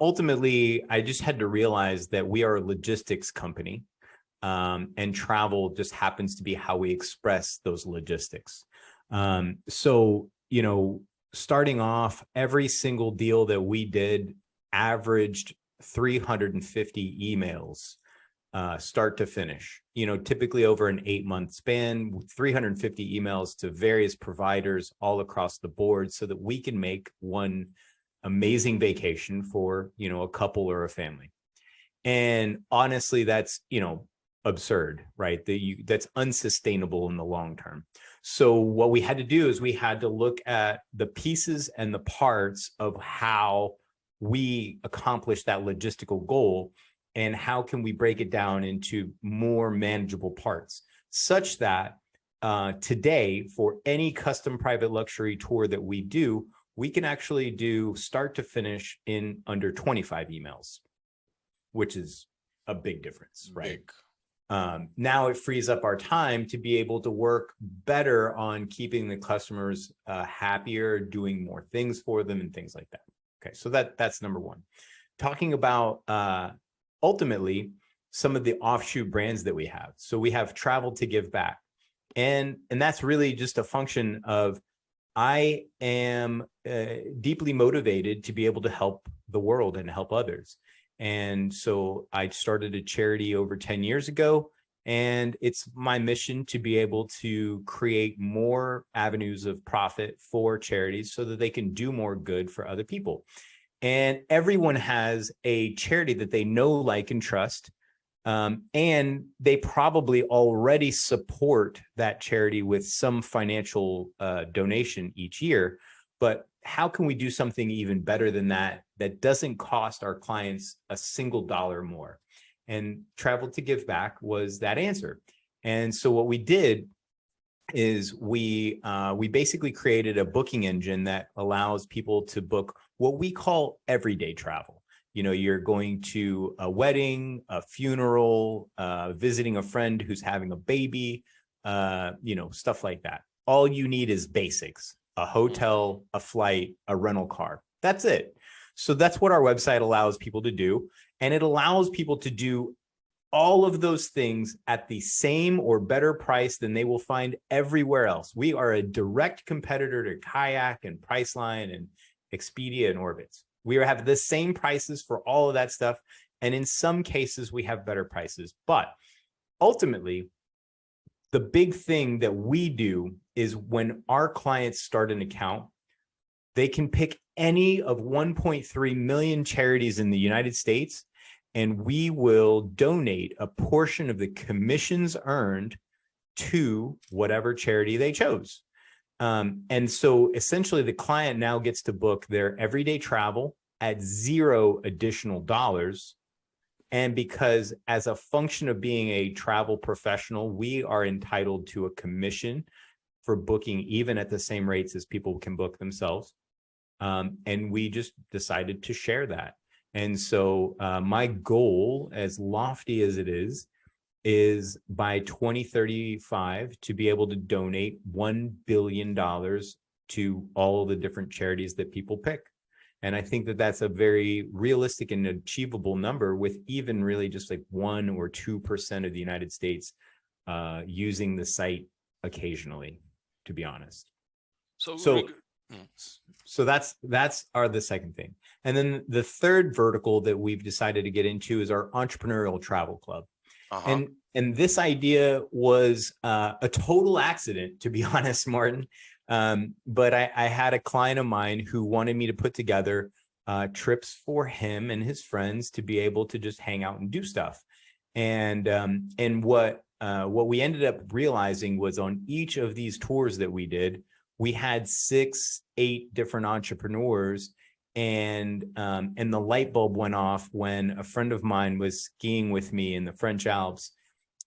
ultimately, I just had to realize that we are a logistics company, and travel just happens to be how we express those logistics. So, starting off, every single deal that we did averaged 350 emails, start to finish, typically over an 8-month span, 350 emails to various providers all across the board so that we can make one amazing vacation for, a couple or a family. And honestly, that's, absurd, right? That's unsustainable in the long term. So what we had to do is we had to look at the pieces and the parts of how we accomplish that logistical goal, and how can we break it down into more manageable parts, such that today, for any custom private luxury tour that we do, we can actually do start to finish in under 25 emails, which is a big difference, right? Now it frees up our time to be able to work better on keeping the customers happier, doing more things for them and things like that. Okay, so that's number one. Talking about ultimately some of the offshoot brands that we have. So we have Travel to Give Back. And that's really just a function of I am deeply motivated to be able to help the world and help others. And so I started a charity over 10 years ago, and it's my mission to be able to create more avenues of profit for charities so that they can do more good for other people. And everyone has a charity that they know, like, and trust. And they probably already support that charity with some financial donation each year. But how can we do something even better than that, that doesn't cost our clients a single dollar more? And Travel to Give Back was that answer. And so what we did is we basically created a booking engine that allows people to book what we call everyday travel. You're going to a wedding, a funeral, visiting a friend who's having a baby, stuff like that. All you need is basics: a hotel, a flight, a rental car. That's it. So that's what our website allows people to do. And it allows people to do all of those things at the same or better price than they will find everywhere else. We are a direct competitor to Kayak and Priceline and Expedia and Orbitz. We have the same prices for all of that stuff. And in some cases, we have better prices. But ultimately, the big thing that we do is when our clients start an account, they can pick any of 1.3 million charities in the United States, and we will donate a portion of the commissions earned to whatever charity they chose. And so essentially the client now gets to book their everyday travel at zero additional dollars. And because as a function of being a travel professional, we are entitled to a commission for booking even at the same rates as people can book themselves. And we just decided to share that. And so my goal, as lofty as it is by 2035 to be able to donate $1 billion to all the different charities that people pick. And I think that that's a very realistic and achievable number, with even really just like 1 or 2% of the United States using the site occasionally, to be honest. So that's the second thing. And then the third vertical that we've decided to get into is our entrepreneurial travel club. And this idea was a total accident, to be honest, Martin. But I had a client of mine who wanted me to put together trips for him and his friends to be able to just hang out and do stuff. And what we ended up realizing was on each of these tours that we did, we had 6-8 different entrepreneurs, and the light bulb went off when a friend of mine was skiing with me in the French Alps.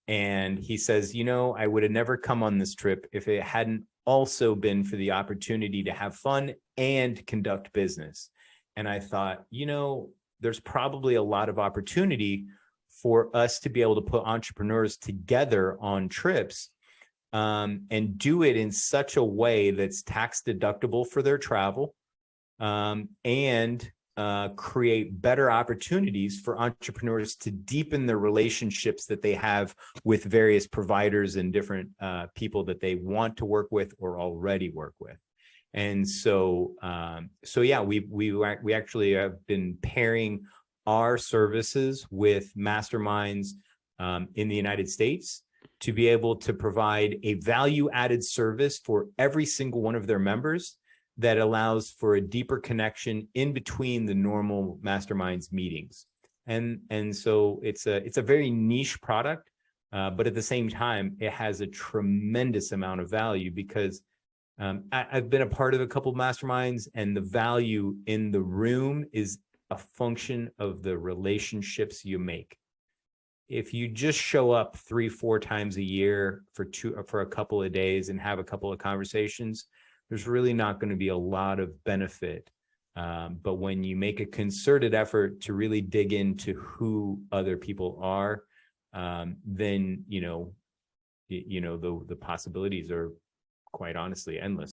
And he says, I would have never come on this trip if it hadn't also been for the opportunity to have fun and conduct business. And I thought, there's probably a lot of opportunity for us to be able to put entrepreneurs together on trips, and do it in such a way that's tax deductible for their travel, and create better opportunities for entrepreneurs to deepen the relationships that they have with various providers and different people that they want to work with or already work with. And so, yeah, we actually have been pairing our services with masterminds in the United States to be able to provide a value-added service for every single one of their members that allows for a deeper connection in between the normal masterminds meetings. And so it's a very niche product, but at the same time, it has a tremendous amount of value because I've been a part of a couple of masterminds, and the value in the room is a function of the relationships you make. If you just show up 3-4 times a year for a couple of days and have a couple of conversations, there's really not going to be a lot of benefit. But when you make a concerted effort to really dig into who other people are, then the possibilities are quite honestly endless.